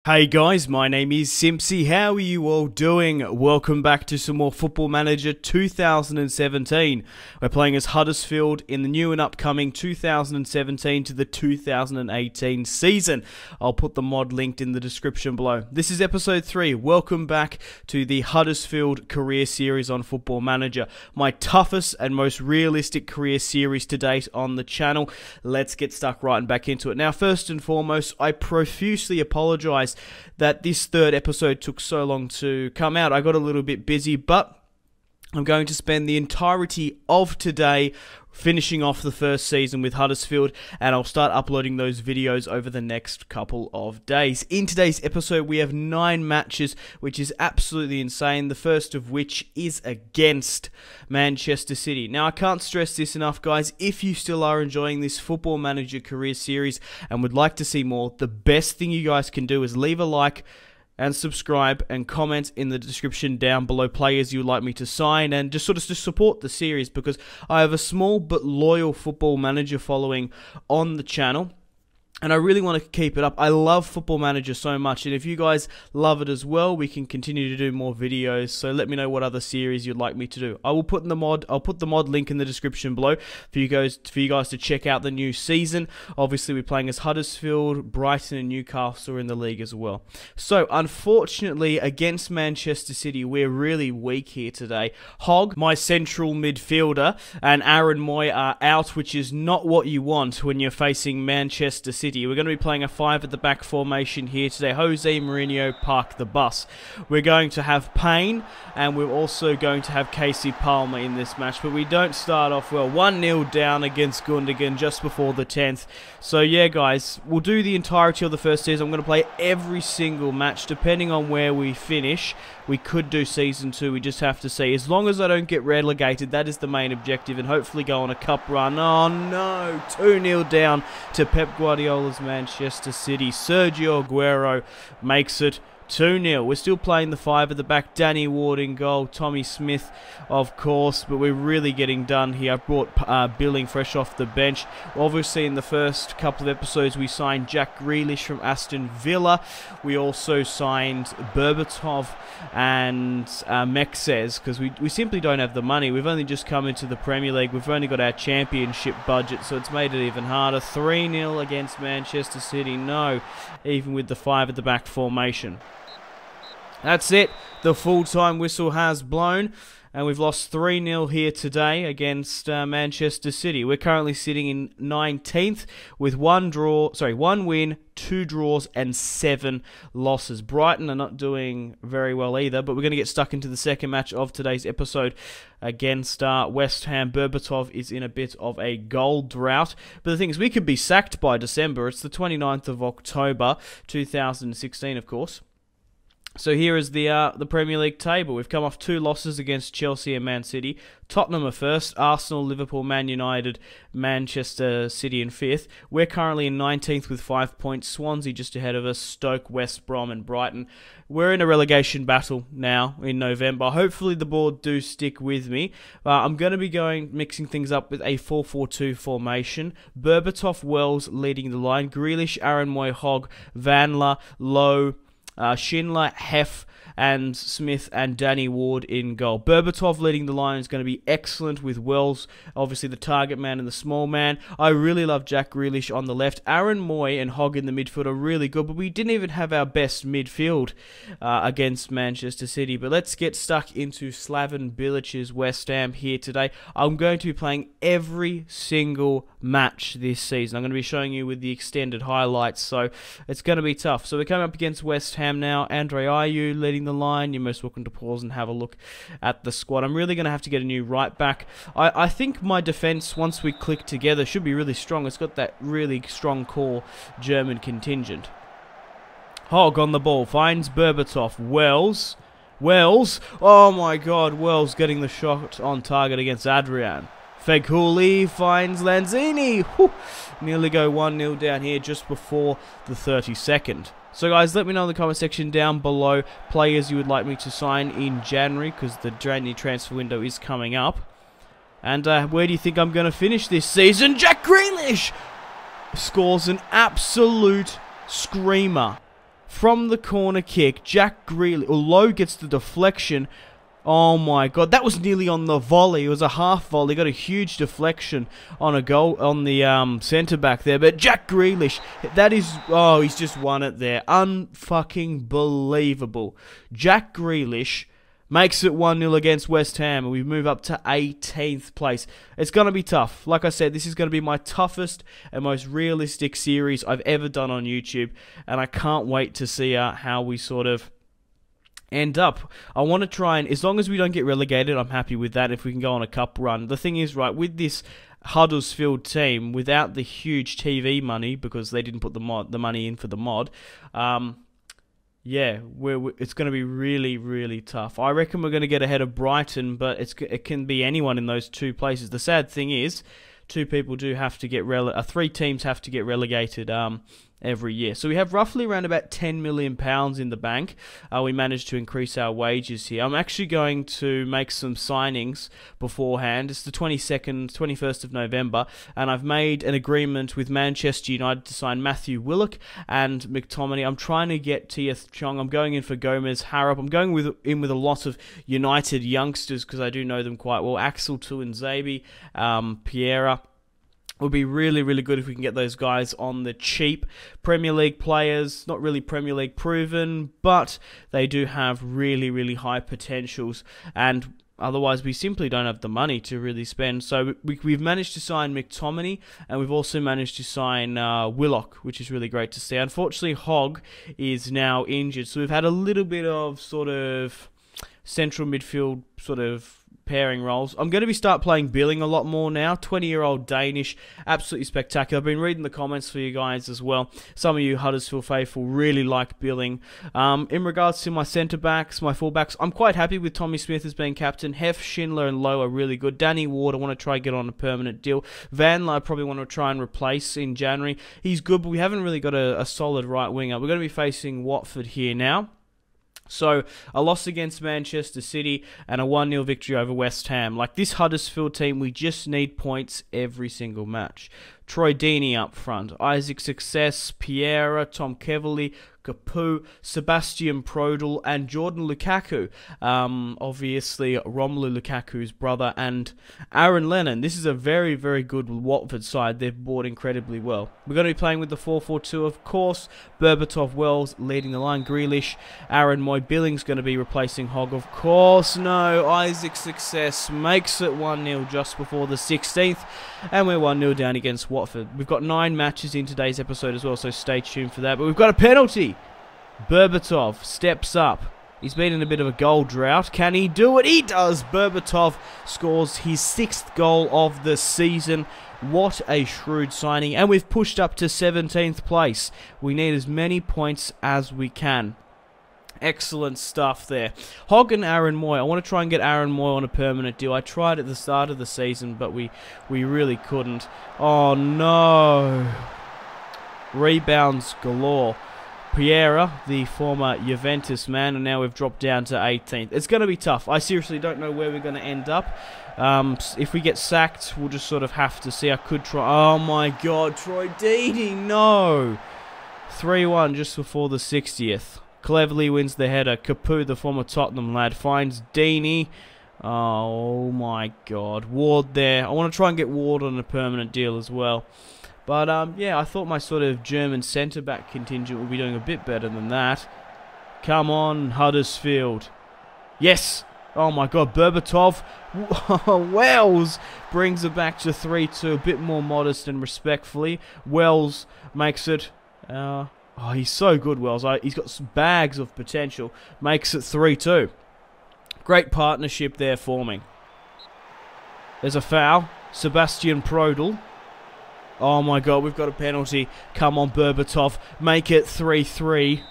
Hey guys, my name is Simpzy. How are you all doing? Welcome back to some more Football Manager 2017. We're playing as Huddersfield in the new and upcoming 2017 to the 2018 season. I'll put the mod linked in the description below. This is episode 3. Welcome back to the Huddersfield career series on Football Manager. My toughest and most realistic career series to date on the channel. Let's get stuck right and back into it. Now, first and foremost, I profusely apologise that this third episode took so long to come out. I got a little bit busy, but I'm going to spend the entirety of today finishing off the first season with Huddersfield, and I'll start uploading those videos over the next couple of days. In today's episode, we have 9 matches, which is absolutely insane, the first of which is against Manchester City. Now, I can't stress this enough, guys. If you still are enjoying this Football Manager career series and would like to see more, the best thing you guys can do is leave a like and subscribe and comment in the description down below players you would like me to sign, and just sort of to support the series, because I have a small but loyal Football Manager following on the channel, and I really want to keep it up. I love Football Manager so much, and if you guys love it as well, we can continue to do more videos. So let me know what other series you'd like me to do. I'll put the mod link in the description below for you guys to check out the new season. Obviously, we're playing as Huddersfield, Brighton, and Newcastle are in the league as well. So unfortunately, against Manchester City, we're really weak here today. Hogg, my central midfielder, and Aaron Moy are out, which is not what you want when you're facing Manchester City. We're going to be playing a 5 at the back formation here today. Jose Mourinho park the bus. We're going to have Payne, and we're also going to have Casey Palmer in this match, but we don't start off well. 1-0 down against Gundogan just before the 10th. So yeah, guys, we'll do the entirety of the first season. I'm going to play every single match depending on where we finish. We could do season 2, we just have to see. As long as I don't get relegated, that is the main objective, and hopefully go on a cup run. Oh no, 2-0 down to Pep Guardiola's Manchester City. Sergio Aguero makes it 2-0. We're still playing the 5 at the back. Danny Ward in goal. Tommy Smith, of course. But we're really getting done here. I've brought Billing fresh off the bench. Obviously, in the first couple of episodes, we signed Jack Grealish from Aston Villa. We also signed Berbatov and Mexes, because we simply don't have the money. We've only just come into the Premier League. We've only got our championship budget, so it's made it even harder. 3-0 against Manchester City. No, even with the 5 at the back formation. That's it. The full-time whistle has blown, and we've lost 3-0 here today against Manchester City. We're currently sitting in 19th with 1 win, 2 draws, and 7 losses. Brighton are not doing very well either, but we're going to get stuck into the second match of today's episode against West Ham. Berbatov is in a bit of a goal drought, but the thing is, we could be sacked by December. It's the 29th of October, 2016, of course. So here is the Premier League table. We've come off 2 losses against Chelsea and Man City. Tottenham are first. Arsenal, Liverpool, Man United, Manchester City in 5th. We're currently in 19th with 5 points. Swansea just ahead of us. Stoke, West Brom, and Brighton. We're in a relegation battle now in November. Hopefully the board do stick with me. I'm going to be mixing things up with a 4-4-2 formation. Berbatov, Wells leading the line. Grealish, Aaron Moy, Hogg, Vanla, Lowe, Schindler, Hef, and Smith and Danny Ward in goal. Berbatov leading the line is going to be excellent, with Wells obviously the target man and the small man. I really love Jack Grealish on the left. Aaron Moy and Hogg in the midfield are really good, but we didn't even have our best midfield against Manchester City. But let's get stuck into Slaven Bilic's West Ham here today. I'm going to be playing every single match this season. I'm going to be showing you with the extended highlights, so it's going to be tough. So we're coming up against West Ham now. Andre Ayew leading the line. You're most welcome to pause and have a look at the squad. I'm really going to have to get a new right back. I think my defense, once we click together, should be really strong. It's got that really strong core German contingent. Hogg on the ball, finds Berbatov. Wells, oh my god, Wells getting the shot on target against Adrian. Feghouli finds Lanzini. Whew. Nearly go 1-0 down here just before the 32nd. So guys, let me know in the comment section down below players you would like me to sign in January, because the January transfer window is coming up. And where do you think I'm going to finish this season? Jack Grealish scores an absolute screamer from the corner kick. Jack Grealish, Lowe gets the deflection. Oh my god, that was nearly on the volley. It was a half volley. Got a huge deflection on a goal on the centre back there. But Jack Grealish, that is, oh, he's just won it there. Unfucking believable. Jack Grealish makes it 1-0 against West Ham, and we move up to 18th place. It's going to be tough. Like I said, this is going to be my toughest and most realistic series I've ever done on YouTube, and I can't wait to see how we sort of end up. I want to try and, as long as we don't get relegated, I'm happy with that if we can go on a cup run. The thing is, right, with this Huddersfield team, without the huge TV money, because they didn't put the money in for the mod, yeah, it's going to be really, really tough. I reckon we're going to get ahead of Brighton, but it can be anyone in those two places. The sad thing is, two people do have to get three teams have to get relegated every year. So we have roughly around about £10 million in the bank. We managed to increase our wages here. I'm actually going to make some signings beforehand. It's the 21st of November, and I've made an agreement with Manchester United to sign Matthew Willock and McTominay. I'm trying to get T.S. Chong. I'm going in for Gomez, Harrop. I'm going in with a lot of United youngsters because I do know them quite well. Axel Tuanzebe, Piera. Would be really, really good if we can get those guys on the cheap. Premier League players, not really Premier League proven, but they do have really, really high potentials. And otherwise, we simply don't have the money to really spend. So we've managed to sign McTominay, and we've also managed to sign Willock, which is really great to see. Unfortunately, Hogg is now injured. So we've had a little bit of sort of central midfield sort of pairing roles. I'm going to start playing Billing a lot more now. 20-year-old Danish, absolutely spectacular. I've been reading the comments for you guys as well. Some of you Huddersfield faithful really like Billing. In regards to my centre-backs, my full-backs, I'm quite happy with Tommy Smith as being captain. Hef, Schindler and Lowe are really good. Danny Ward, I want to try and get on a permanent deal. Vanla, I probably want to try and replace in January. He's good, but we haven't really got a solid right winger. We're going to be facing Watford here now. So, a loss against Manchester City and a 1-0 victory over West Ham. Like this Huddersfield team, we just need points every single match. Troy Deeney up front, Isaac Success, Piera, Tom Keverley, Capu, Sebastian Prodl, and Jordan Lukaku. Obviously, Romelu Lukaku's brother, and Aaron Lennon. This is a very, very good Watford side. They've bought incredibly well. We're going to be playing with the 4-4-2, of course. Berbatov, Wells leading the line. Grealish, Aaron Moy, Billings going to be replacing Hogg, of course. No, Isaac Success makes it 1-0 just before the 16th, and we're 1-0 down against Watford. We've got 9 matches in today's episode as well, so stay tuned for that. But we've got a penalty. Berbatov steps up. He's been in a bit of a goal drought. Can he do it? He does. Berbatov scores his 6th goal of the season. What a shrewd signing. And we've pushed up to 17th place. We need as many points as we can. Excellent stuff there. Hogg and Aaron Moy. I want to try and get Aaron Moy on a permanent deal. I tried at the start of the season, but we really couldn't. Oh, no. Rebounds galore. Piera, the former Juventus man, and now we've dropped down to 18th. It's going to be tough. I seriously don't know where we're going to end up. If we get sacked, we'll just sort of have to see. I could try. Oh, my God. Troy Deeney, no. 3-1 just before the 60th. Cleverly wins the header. Capu, the former Tottenham lad, finds Deeney. Oh, my God. Ward there. I want to try and get Ward on a permanent deal as well. But, yeah, I thought my sort of German centre-back contingent would be doing a bit better than that. Come on, Huddersfield. Yes! Oh, my God, Berbatov. Wells brings it back to 3-2. A bit more modest and respectfully. Wells makes it... oh, he's so good, Wells. He's got some bags of potential. Makes it 3-2. Great partnership there forming. There's a foul. Sebastian Prodl. Oh my God, we've got a penalty. Come on, Berbatov. Make it 3-3.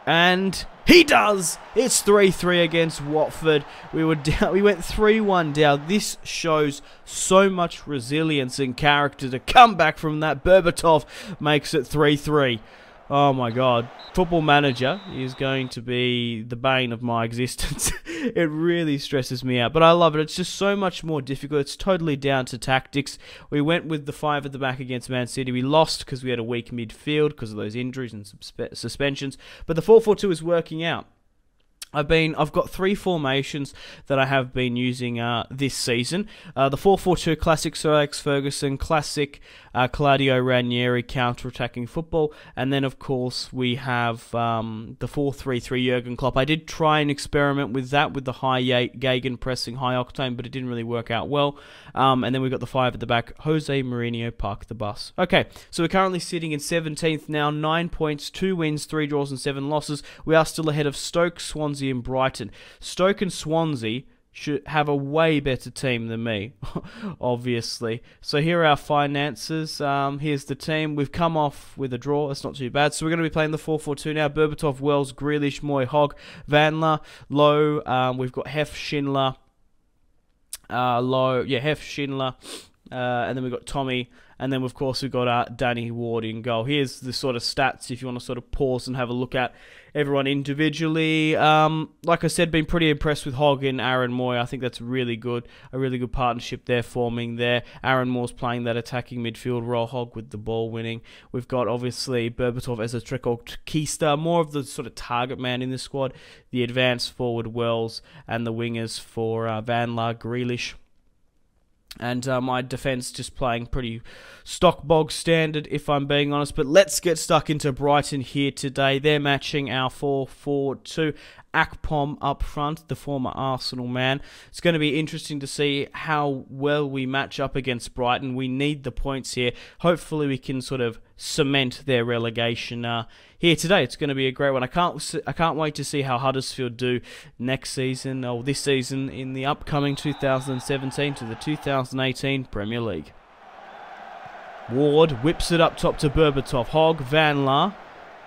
And he does! It's 3-3 against Watford. We went 3-1 down. This shows so much resilience and character to come back from that. Berbatov makes it 3-3. Oh my god. Football Manager is going to be the bane of my existence. It really stresses me out. But I love it. It's just so much more difficult. It's totally down to tactics. We went with the 5 at the back against Man City. We lost because we had a weak midfield because of those injuries and suspensions. But the 4-4-2 is working out. I've got 3 formations that I have been using this season. The 4-4-2 classic Sir Alex Ferguson, classic Claudio Ranieri counter-attacking football, and then of course we have the 4-3-3 Jurgen Klopp. I did try and experiment with that with the high Gegen pressing, high octane, but it didn't really work out well. And then we've got the 5 at the back, Jose Mourinho park the bus. Okay, so we're currently sitting in 17th now, 9 points, 2 wins, 3 draws and 7 losses. We are still ahead of Stoke, Swansea and Brighton. Stoke and Swansea should have a way better team than me, obviously. So here are our finances. Here's the team. We've come off with a draw. That's not too bad. So we're going to be playing the 4-4-2 now. Berbatov, Wells, Grealish, Moy, Hogg, Vanla, Lowe. We've got Hef, Schindler. Hef, Schindler. And then we've got Tommy. And then, of course, we've got Danny Ward in goal. Here's the sort of stats if you want to sort of pause and have a look at everyone individually. Like I said, been pretty impressed with Hogg and Aaron Moy. I think that's really good. A really good partnership they're forming there. Aaron Moore's playing that attacking midfield role, Hogg with the ball winning. We've got, obviously, Berbatov as a trequartista, more of the sort of target man in the squad. The advanced forward, Wells, and the wingers for Vanla, Grealish. And my defence just playing pretty stock bog standard, if I'm being honest. But let's get stuck into Brighton here today. They're matching our 4-4-2. Akpom up front, the former Arsenal man. It's going to be interesting to see how well we match up against Brighton. We need the points here. Hopefully we can sort of cement their relegation here today. It's going to be a great one. I can't wait to see how Huddersfield do next season, or this season, in the upcoming 2017 to the 2018 Premier League. Ward whips it up top to Berbatov. Hogg, Vanla.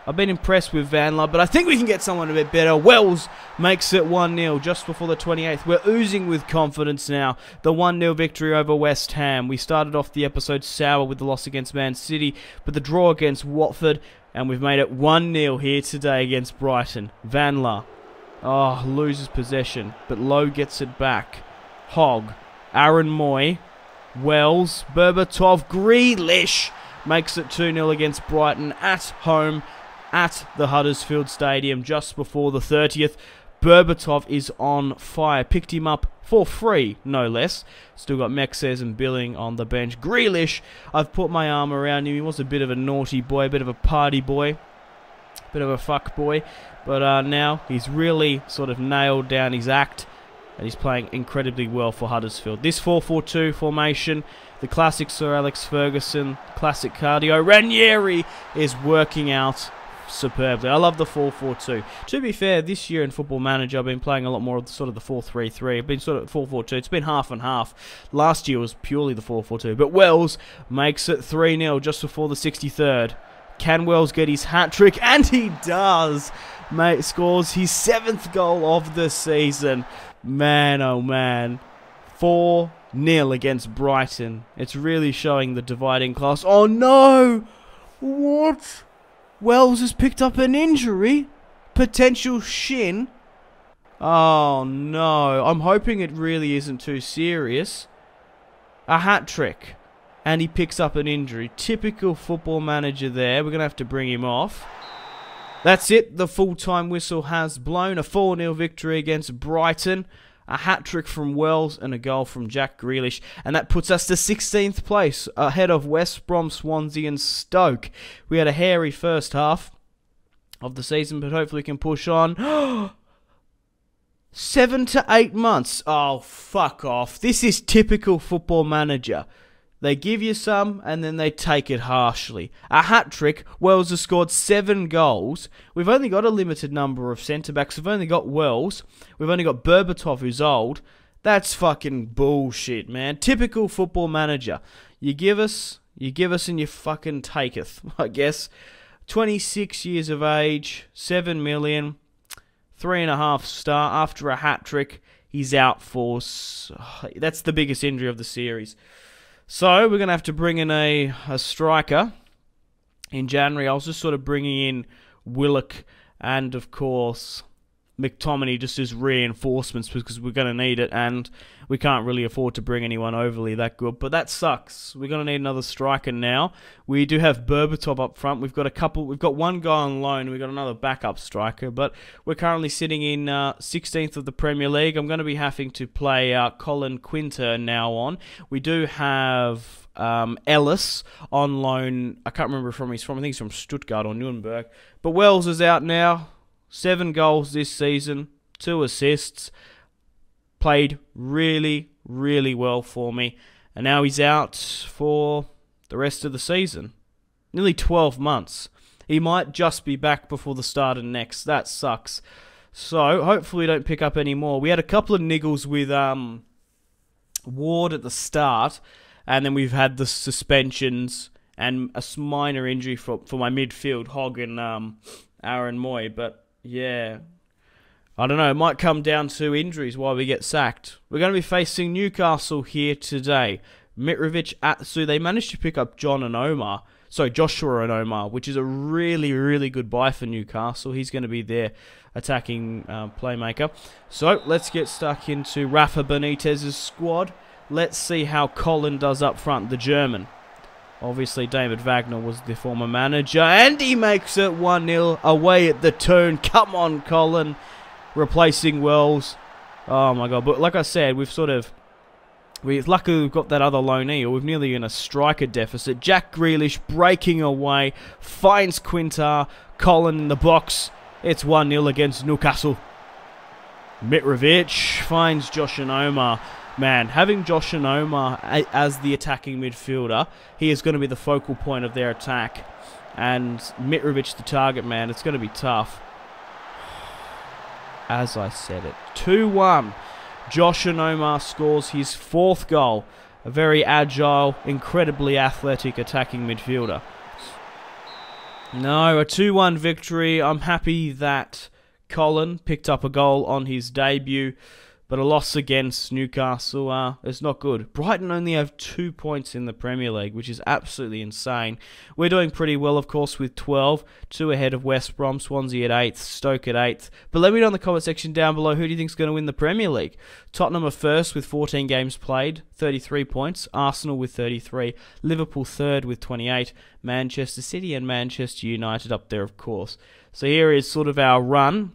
I've been impressed with Vanla, but I think we can get someone a bit better. Wells makes it 1-0 just before the 28th. We're oozing with confidence now. The 1-0 victory over West Ham. We started off the episode sour with the loss against Man City, but the draw against Watford, and we've made it 1-0 here today against Brighton. Vanla. Oh, loses possession, but Lowe gets it back. Hogg. Aaron Moy. Wells. Berbatov. Grealish makes it 2-0 against Brighton at home at the Huddersfield Stadium just before the 30th. Berbatov is on fire. Picked him up for free, no less. Still got Mexes and Billing on the bench. Grealish, I've put my arm around him. He was a bit of a naughty boy, a bit of a party boy, a bit of a fuck boy. But now he's really sort of nailed down his act, and he's playing incredibly well for Huddersfield. This 4-4-2 formation, the classic Sir Alex Ferguson, classic cardio, Ranieri is working out superbly. I love the 4-4-2. To be fair, this year in Football Manager, I've been playing a lot more of the sort of the 4-3-3. I've been sort of 4-4-2. It's been half and half. Last year was purely the 4-4-2. But Wells makes it 3-0 just before the 63rd. Can Wells get his hat-trick? And he does! Mate, scores his 7th goal of the season. Man, oh man. 4-0 against Brighton. It's really showing the dividing class. Oh no! What? Wells has picked up an injury. Potential shin. Oh no. I'm hoping it really isn't too serious. A hat-trick. And he picks up an injury. Typical Football Manager there. We're going to have to bring him off. That's it. The full-time whistle has blown. A 4-0 victory against Brighton. A hat-trick from Wells and a goal from Jack Grealish. And that puts us to 16th place, ahead of West Brom, Swansea and Stoke. We had a hairy first half of the season, but hopefully we can push on. 7 to 8 months. Oh, fuck off. This is typical Football Manager. They give you some, and then they take it harshly. A hat-trick. Wells has scored 7 goals. We've only got a limited number of centre-backs. We've only got Wells. We've only got Berbatov, who's old. That's fucking bullshit, man. Typical Football Manager. You give us, and you fucking taketh, I guess. 26 years of age, 7 million, 3.5 star. After a hat-trick, he's out for... That's the biggest injury of the series. So, we're going to have to bring in a striker. in January, I was just sort of bringing in Willock and, of course, McTominay just as reinforcements because we're going to need it, and we can't really afford to bring anyone overly that good. But that sucks. We're going to need another striker now. We do have Berbatov up front. We've got one guy on loan, and we've got another backup striker, but we're currently sitting in 16th of the Premier League. I'm going to be having to play Colin Quinter now on. We do have Ellis on loan. I can't remember from he's from. I think he's from Stuttgart or Nuremberg. But Wells is out now. 7 goals this season, 2 assists. Played really, really well for me. And now he's out for the rest of the season. Nearly 12 months. He might just be back before the start of next. That sucks. So, hopefully we don't pick up any more. We had a couple of niggles with Ward at the start. And then we've had the suspensions and a minor injury for my midfield, Hogg and Aaron Moy. But yeah, I don't know. It might come down to injuries while we get sacked. We're going to be facing Newcastle here today. Mitrovic, Atsu. They managed to pick up Joshua and Omar, which is a really, really good buy for Newcastle. He's going to be their attacking playmaker. So let's get stuck into Rafa Benitez's squad. Let's see how Colin does up front, the German. Obviously, David Wagner was the former manager, and he makes it 1-0 away at the turn. Come on, Colin. Replacing Wells. Oh, my God. But like I said, luckily we've got that other loanee, or we're nearly in a striker deficit. Jack Grealish breaking away, finds Quintar. Colin in the box. It's 1-0 against Newcastle. Mitrovic finds Josh and Omar. Man, having Josh and Omar as the attacking midfielder, he is going to be the focal point of their attack. And Mitrovic the target man. It's going to be tough. As I said it. 2-1. Josh and Omar scores his 4th goal. A very agile, incredibly athletic attacking midfielder. No, a 2-1 victory. I'm happy that Colin picked up a goal on his debut. But a loss against Newcastle is not good. Brighton only have 2 points in the Premier League, which is absolutely insane. We're doing pretty well, of course, with 12. 2 ahead of West Brom, Swansea at 8th, Stoke at 8th. But let me know in the comment section down below, who do you think is going to win the Premier League? Tottenham are first with 14 games played, 33 points. Arsenal with 33. Liverpool third with 28. Manchester City and Manchester United up there, of course. So here is sort of our run.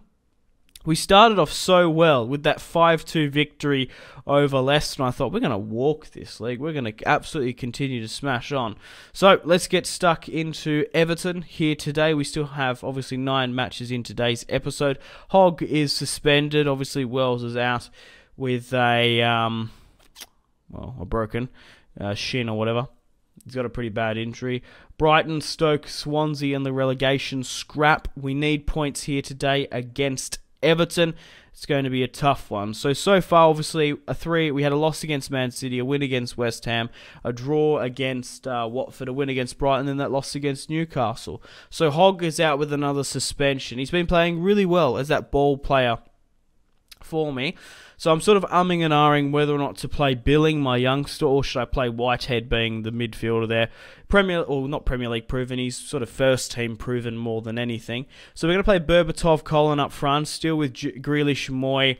We started off so well with that 5-2 victory over Leicester, and I thought, we're going to walk this league. We're going to absolutely continue to smash on. So, let's get stuck into Everton here today. We still have, obviously, 9 matches in today's episode. Hogg is suspended. Obviously, Wells is out with a broken shin or whatever. He's got a pretty bad injury. Brighton, Stoke, Swansea, and the relegation scrap. We need points here today against Everton. It's going to be a tough one. So far, obviously, we had a loss against Man City, a win against West Ham, a draw against Watford, a win against Brighton, and then that loss against Newcastle. So Hogg is out with another suspension. He's been playing really well as that ball player for me. So I'm sort of umming and ahhing whether or not to play Billing, my youngster, or should I play Whitehead being the midfielder there. Not Premier League proven, he's sort of first team proven more than anything. So we're going to play Berbatov, Colin up front, still with Grealish, Moy.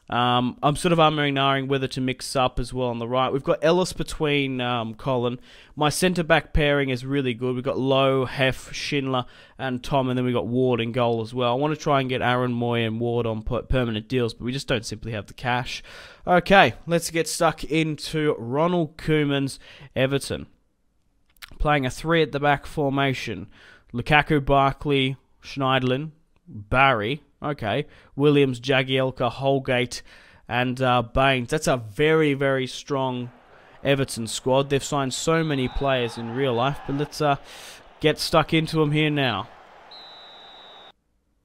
I'm sort of umming and ahhing whether to mix up as well on the right. We've got Ellis between Colin. My centre-back pairing is really good. We've got Lowe, Hef, Schindler, and Tom, and then we've got Ward in goal as well. I want to try and get Aaron Moy and Ward on permanent deals, but we just don't simply have the cash. Okay, let's get stuck into Ronald Koeman's Everton. Playing a 3 at the back formation. Lukaku, Barkley, Schneiderlin, Barry, okay, Williams, Jagielka, Holgate, and Baines. That's a very, very strong Everton squad. They've signed so many players in real life, but let's get stuck into them here now.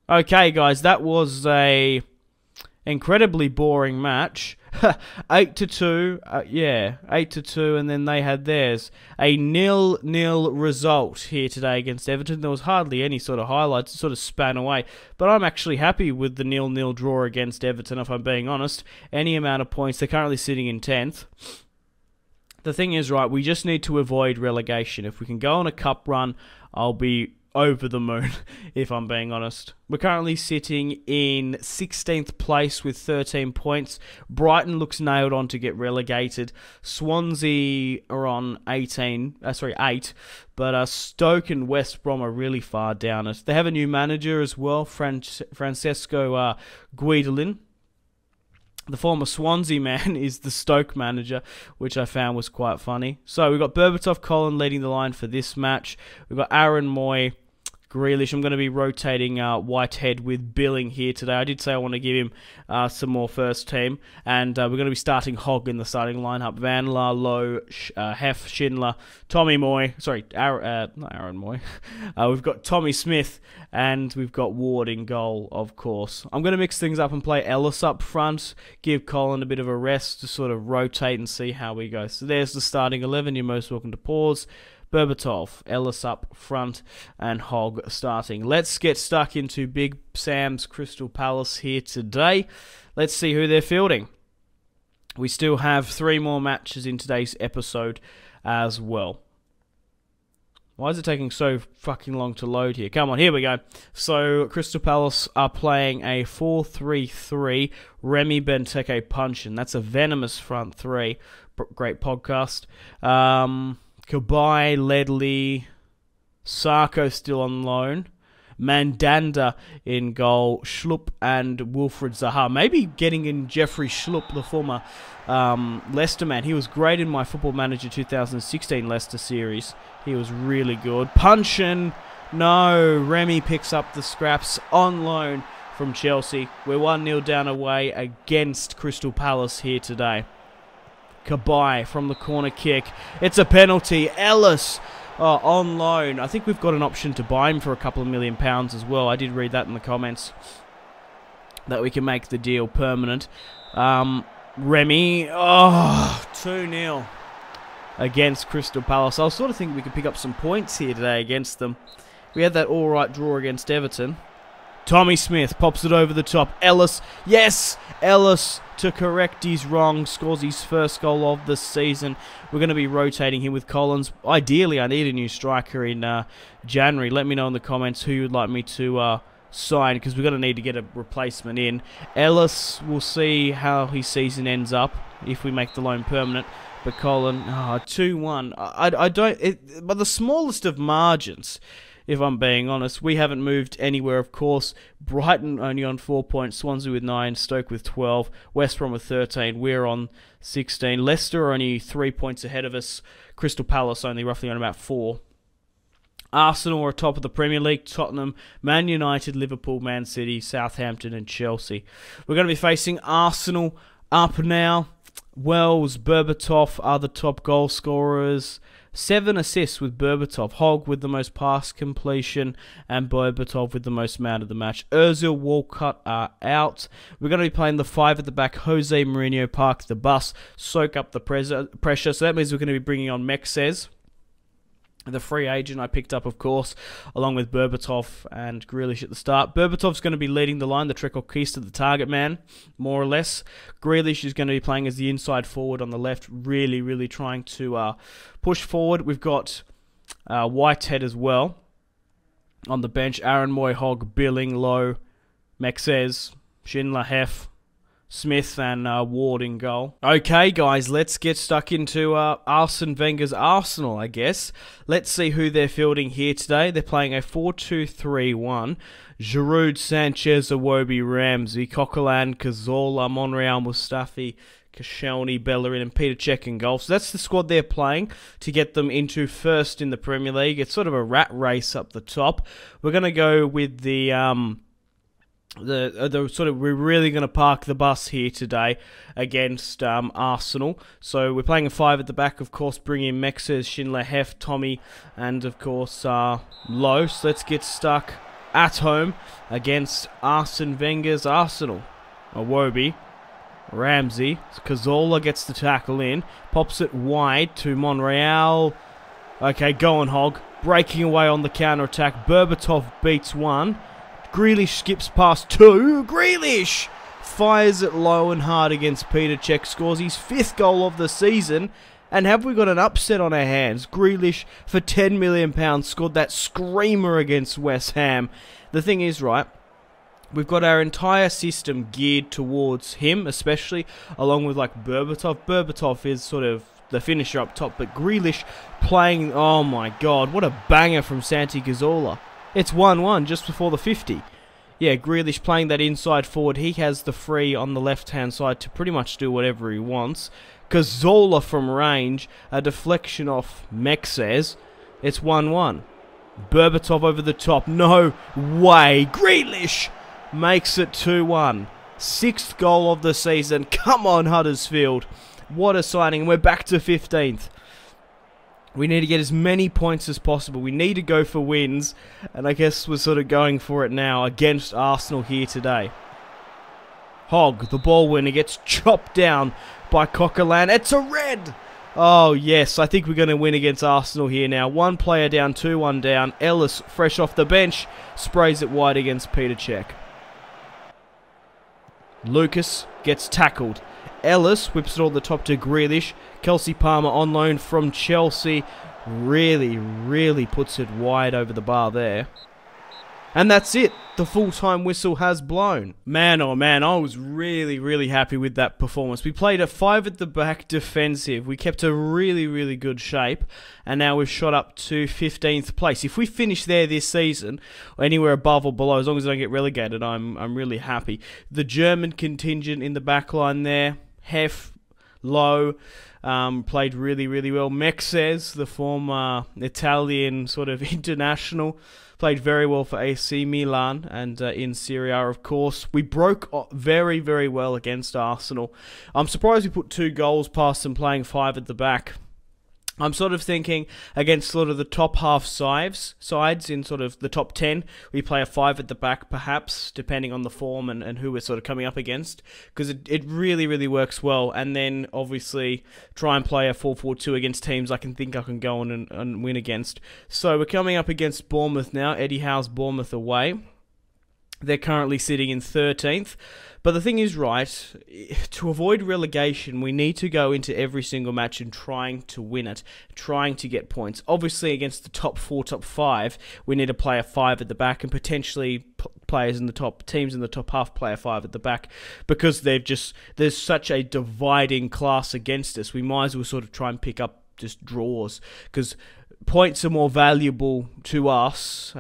Okay, guys, that was a incredibly boring match. 8-2, 8-2, and then they had theirs. A 0-0 result here today against Everton. There was hardly any sort of highlights. It sort of span away. But I'm actually happy with the 0-0 draw against Everton, if I'm being honest. Any amount of points. They're currently sitting in 10th. The thing is, right, we just need to avoid relegation. If we can go on a cup run, I'll be over the moon, if I'm being honest. We're currently sitting in 16th place with 13 points. Brighton looks nailed on to get relegated. Swansea are on 8, but Stoke and West Brom are really far down it. They have a new manager as well, Francesco Guidolin. The former Swansea man is the Stoke manager, which I found was quite funny. So we've got Berbatov, Colin leading the line for this match. We've got Aaron Moy, Grealish. I'm going to be rotating Whitehead with Billing here today. I did say I want to give him some more first team. And we're going to be starting Hogg in the starting lineup. Van Laar, Lowe, Hef, Schindler, Tommy Moy. Sorry, not Aaron Moy. We've got Tommy Smith. And we've got Ward in goal, of course. I'm going to mix things up and play Ellis up front. Give Colin a bit of a rest to sort of rotate and see how we go. So there's the starting 11. You're most welcome to pause. Berbatov, Ellis up front, and Hogg starting. Let's get stuck into Big Sam's Crystal Palace here today. Let's see who they're fielding. We still have 3 more matches in today's episode as well. Why is it taking so fucking long to load here? Come on, here we go. So, Crystal Palace are playing a 4-3-3 Remy Benteke punch, and that's a venomous front 3. Great podcast. Kabai, Ledley, Sarko still on loan, Mandanda in goal, Schlupp and Wilfried Zaha. Maybe getting in Jeffrey Schlupp, the former Leicester man. He was great in my Football Manager 2016 Leicester series. He was really good. Punchin', no, Remy picks up the scraps on loan from Chelsea. We're 1-0 down away against Crystal Palace here today. Kabai from the corner kick. It's a penalty. Ellis on loan. I think we've got an option to buy him for a couple of £1 million as well. I did read that in the comments, that we can make the deal permanent. Remy. 2-0 against Crystal Palace. I was sort of thinking we could pick up some points here today against them. We had that alright draw against Everton. Tommy Smith pops it over the top. Ellis. Yes! Ellis to correct his wrong. Scores his first goal of the season. We're going to be rotating him with Collins. Ideally, I need a new striker in January. Let me know in the comments who you'd like me to sign, because we're going to need to get a replacement in. Ellis, we'll see how his season ends up if we make the loan permanent. But Colin, 2-1. I don't... by the smallest of margins, if I'm being honest. We haven't moved anywhere, of course. Brighton only on 4 points, Swansea with 9, Stoke with 12, West Brom with 13, we're on 16. Leicester are only 3 points ahead of us, Crystal Palace only roughly on about 4. Arsenal are top of the Premier League, Tottenham, Man United, Liverpool, Man City, Southampton and Chelsea. We're going to be facing Arsenal up now. Wells, Berbatov are the top goal scorers. 7 assists with Berbatov. Hogg with the most pass completion, and Berbatov with the most man of the match. Ozil, Walcott are out. We're going to be playing the 5 at the back. Jose Mourinho park the bus, soak up the pressure. So that means we're going to be bringing on Mexes, the free agent I picked up, of course, along with Berbatov and Grealish at the start. Berbatov's going to be leading the line, the trequartista, the target man, more or less. Grealish is going to be playing as the inside forward on the left, really trying to push forward. We've got Whitehead as well on the bench. Aaron Moy, Hogg, Billing, Lowe, Mexes, Schindler, Hef, Smith and Ward in goal. Okay, guys, let's get stuck into Arsene Wenger's Arsenal, I guess. Let's see who they're fielding here today. They're playing a 4-2-3-1. Giroud, Sanchez, Iwobi, Ramsey, Coquelin, Cazorla, Monreal, Mustafi, Koscielny, Bellerin and Peter Cech in goal. So that's the squad they're playing to get them into first in the Premier League. It's sort of a rat race up the top. We're going to go with the we're really going to park the bus here today against Arsenal. So we're playing a 5 at the back, of course, bring in Mexes, Schindler, Hef, Tommy, and of course Lowe. So let's get stuck at home against Arsene Wenger's Arsenal. Iwobi, Ramsey, Cazorla gets the tackle in, pops it wide to Monreal. Okay, go on Hogg, breaking away on the counter-attack. Berbatov beats one. Grealish skips past 2. Grealish fires it low and hard against Peter Cech, scores his 5th goal of the season, And have we got an upset on our hands? Grealish, for £10 million, scored that screamer against West Ham. The thing is, right, we've got our entire system geared towards him, especially, along with, like, Berbatov. Berbatov is sort of the finisher up top, but Grealish playing, oh my god, what a banger from Santi Cazorla. It's 1-1 just before the 50. Yeah, Grealish playing that inside forward. He has the free on the left-hand side to pretty much do whatever he wants. Cazorla from range, a deflection off Mexes. It's 1-1. Berbatov over the top. No way. Grealish makes it 2-1. 6th goal of the season. Come on, Huddersfield. What a signing. We're back to 15th. We need to get as many points as possible. We need to go for wins. And I guess we're sort of going for it now against Arsenal here today. Hogg, the ball winner, gets chopped down by Coquelin. It's a red! Oh, yes. I think we're going to win against Arsenal here now. 1 player down, 2-1 down. Ellis, fresh off the bench, sprays it wide against Peter Cech. Lucas gets tackled. Ellis whips it all the top to Grealish. Kelsey Palmer on loan from Chelsea. Really puts it wide over the bar there. And that's it. The full-time whistle has blown. Man, oh man, I was really happy with that performance. We played a 5 at the back defensive. We kept a really good shape. And now we've shot up to 15th place. If we finish there this season, or anywhere above or below, as long as I don't get relegated, I'm really happy. The German contingent in the back line there. Hef, Low, played really well. Mexes, the former Italian sort of international, played very well for A.F.C. Milan and in Serie A, of course. We broke very well against Arsenal. I'm surprised we put 2 goals past them playing 5 at the back. I'm sort of thinking against sort of the top half sides in sort of the top 10, we play a 5 at the back perhaps, depending on the form and who we're sort of coming up against, because it really works well. And then obviously try and play a 4-4-2 against teams I can go on and win against. So we're coming up against Bournemouth now. Eddie Howe's Bournemouth away. They're currently sitting in 13th. But the thing is, right, to avoid relegation, we need to go into every single match and trying to win it, trying to get points. Obviously, against the top 4, top 5, we need to play a 5 at the back, and potentially teams in the top half play a 5 at the back, because there's such a dividing class against us. We might as well sort of try and pick up just draws, because points are more valuable to us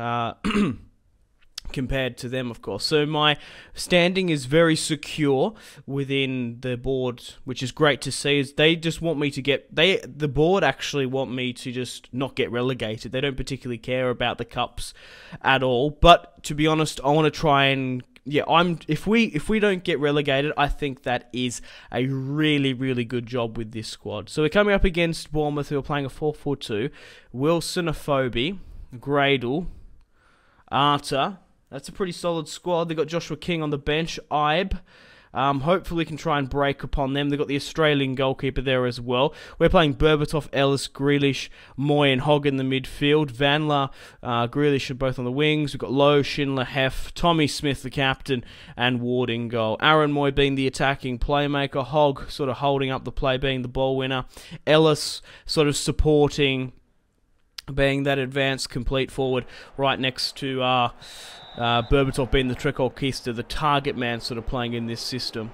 compared to them, of course. So my standing is very secure within the board, which is great to see. Is they just want me to the board actually want me to just not get relegated. They don't particularly care about the cups at all. But to be honest, I want to try and if we don't get relegated, I think that is a really good job with this squad. So we're coming up against Bournemouth, who are playing a 4-4-2. Wilson, Afobe, Gradle, Arta. That's a pretty solid squad. They've got Joshua King on the bench. Ibe. Hopefully we can try and break upon them. They've got the Australian goalkeeper there as well. We're playing Berbatov, Ellis, Grealish, Moy and Hogg in the midfield. Vanla, Grealish are both on the wings. We've got Lowe, Schindler, Hef, Tommy Smith, the captain, and Ward in goal. Aaron Moy being the attacking playmaker. Hogg sort of holding up the play, being the ball winner. Ellis sort of supporting, being that advanced complete forward right next to Berbatov being the trequartista, the target man sort of playing in this system.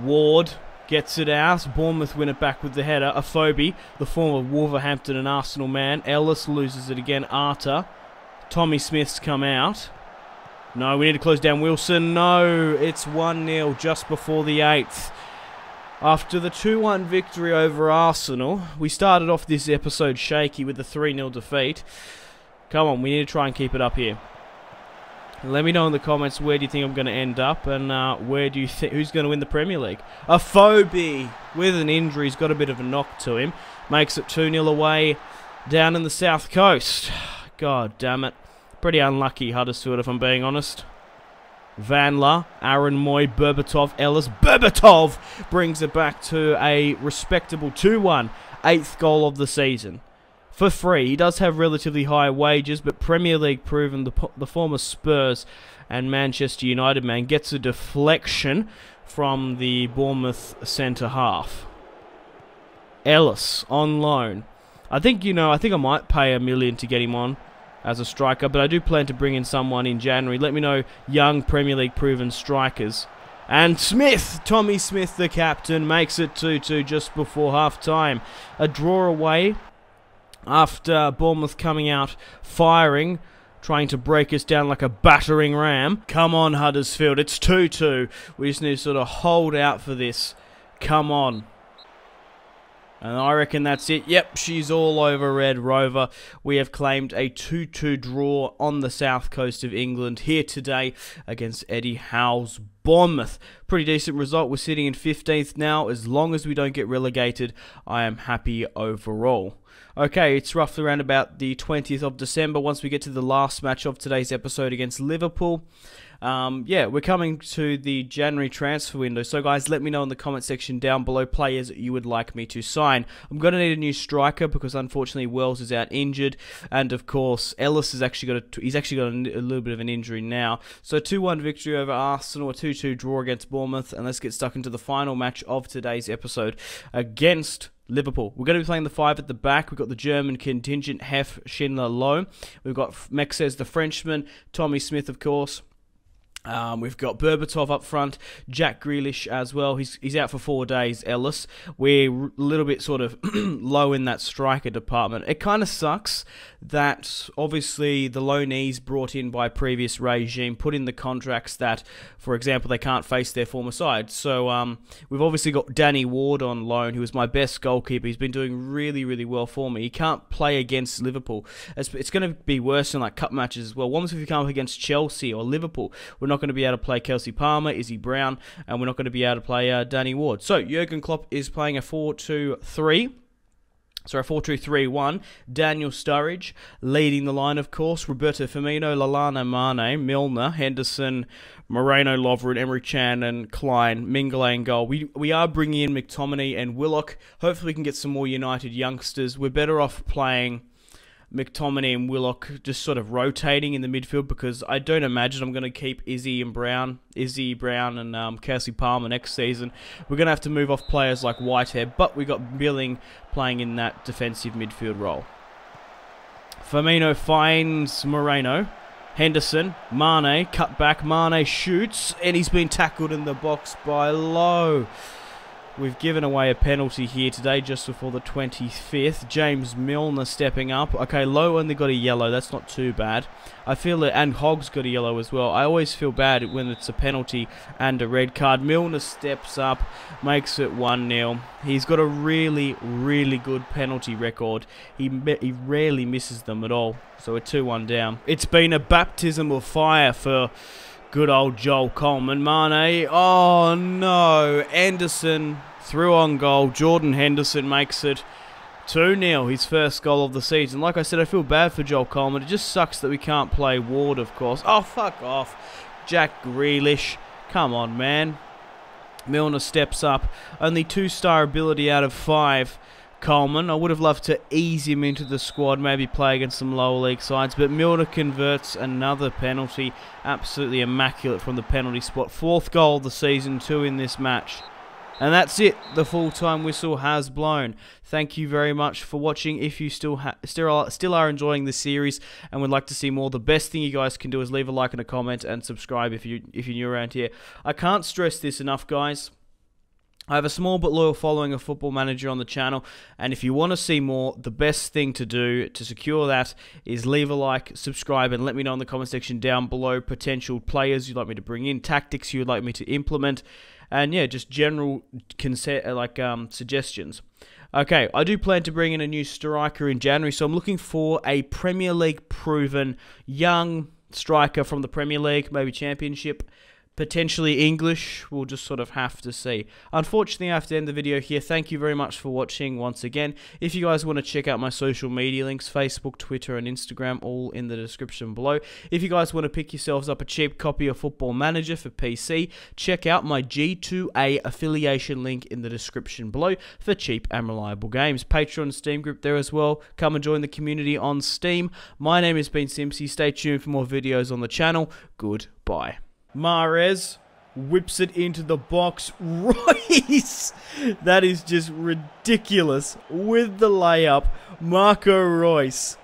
Ward gets it out. Bournemouth win it back with the header. Afobe, the former Wolverhampton and Arsenal man. Ellis loses it again. Arta. Tommy Smith's come out. No, we need to close down Wilson. No, it's 1-0 just before the 8th. After the 2-1 victory over Arsenal, we started off this episode shaky with the 3-0 defeat. Come on, we need to try and keep it up here. Let me know in the comments, where do you think I'm going to end up, and where do you think who's going to win the Premier League? Afobe, with an injury, he's got a bit of a knock to him. Makes it 2-0 away down in the South Coast. God damn it. Pretty unlucky, Huddersfield, if I'm being honest. Vanla, Aaron Moy, Berbatov, Ellis. Berbatov brings it back to a respectable 2-1. 8th goal of the season. For free. He does have relatively high wages, but Premier League proven, the former Spurs and Manchester United man gets a deflection from the Bournemouth centre half. Ellis on loan. I think I might pay $1 million to get him on as a striker, but I do plan to bring in someone in January. Let me know, young Premier League proven strikers. And Smith, Tommy Smith, the captain, makes it 2-2 just before half-time. A draw away after Bournemouth coming out firing, trying to break us down like a battering ram. Come on, Huddersfield, it's 2-2. We just need to sort of hold out for this. Come on. And I reckon that's it. Yep, she's all over Red Rover. We have claimed a 2-2 draw on the south coast of England here today against Eddie Howe's Bournemouth. Pretty decent result. We're sitting in 15th now. As long as we don't get relegated, I am happy overall. Okay, it's roughly around about the 20th of December once we get to the last match of today's episode against Liverpool. Yeah, we're coming to the January transfer window. So, guys, let me know in the comment section down below players you would like me to sign. I'm going to need a new striker because, unfortunately, Wells is out injured. And, of course, Ellis has actually got a little bit of an injury now. So, 2-1 victory over Arsenal, a 2-2 draw against Bournemouth. And let's get stuck into the final match of today's episode against Liverpool. We're going to be playing the 5 at the back. We've got the German contingent, Hef, Schindler, Low. We've got Mexes, the Frenchman, Tommy Smith, of course. We've got Berbatov up front, Jack Grealish as well. He's out for 4 days, Ellis. We're a little bit sort of low in that striker department. It kind of sucks that obviously the loanees brought in by previous regime put in the contracts that, for example, they can't face their former side. So we've obviously got Danny Ward on loan, who is my best goalkeeper. He's been doing really, really well for me. He can't play against Liverpool. It's going to be worse in like cup matches as well. Once if you come up against Chelsea or Liverpool, we're not going to be able to play Kelsey Palmer, Izzy Brown, and we're not going to be able to play Danny Ward. So Jurgen Klopp is playing a 4-2-3. So a 4-2-3-1. Daniel Sturridge leading the line, of course. Roberto Firmino, Lallana, Mane, Milner, Henderson, Moreno, Lovren, Emery Chan, and Klein. Mingale and goal. We are bringing in McTominay and Willock. Hopefully we can get some more United youngsters. We're better off playing McTominay and Willock just sort of rotating in the midfield because I don't imagine I'm going to keep Izzy Brown and Kelsey Palmer next season. We're going to have to move off players like Whitehead, but we got Billing playing in that defensive midfield role. Firmino finds Moreno. Henderson, Mane, cut back, Mane shoots, and he's been tackled in the box by Lowe. We've given away a penalty here today just before the 25th. James Milner stepping up. Okay, Lowe only got a yellow. That's not too bad. I feel it, and Hogg's got a yellow as well. I always feel bad when it's a penalty and a red card. Milner steps up, makes it 1-0. He's got a really, really good penalty record. He rarely misses them at all. So we're 2-1 down. It's been a baptism of fire for good old Joel Coleman. Mane, oh no, Anderson through on goal. Jordan Henderson makes it 2-0, his first goal of the season. Like I said, I feel bad for Joel Coleman. It just sucks that we can't play Ward, of course. Oh, fuck off. Jack Grealish, come on, man. Milner steps up. Only 2-star ability out of 5. Coleman, I would have loved to ease him into the squad, maybe play against some lower league sides, but Milner converts another penalty. Absolutely immaculate from the penalty spot. 4th goal of the season, 2 in this match. And that's it. The full-time whistle has blown. Thank you very much for watching. If you still are enjoying this series and would like to see more, the best thing you guys can do is leave a like and a comment and subscribe if you're new around here. I can't stress this enough, guys. I have a small but loyal following of Football Manager on the channel, and if you want to see more, the best thing to do to secure that is leave a like, subscribe, and let me know in the comment section down below potential players you'd like me to bring in, tactics you'd like me to implement, and yeah, just general suggestions. Okay, I do plan to bring in a new striker in January, so I'm looking for a Premier League proven young striker from the Premier League, maybe Championship. Potentially English, we'll just sort of have to see. Unfortunately, I have to end the video here. Thank you very much for watching once again. If you guys want to check out my social media links, Facebook, Twitter, and Instagram, all in the description below. If you guys want to pick yourselves up a cheap copy of Football Manager for PC, check out my G2A affiliation link in the description below for cheap and reliable games. Patreon, Steam group there as well. Come and join the community on Steam. My name has been Simpzy. Stay tuned for more videos on the channel. Goodbye. Mahrez, whips it into the box. Royce! That is just ridiculous with the layup. Marco Royce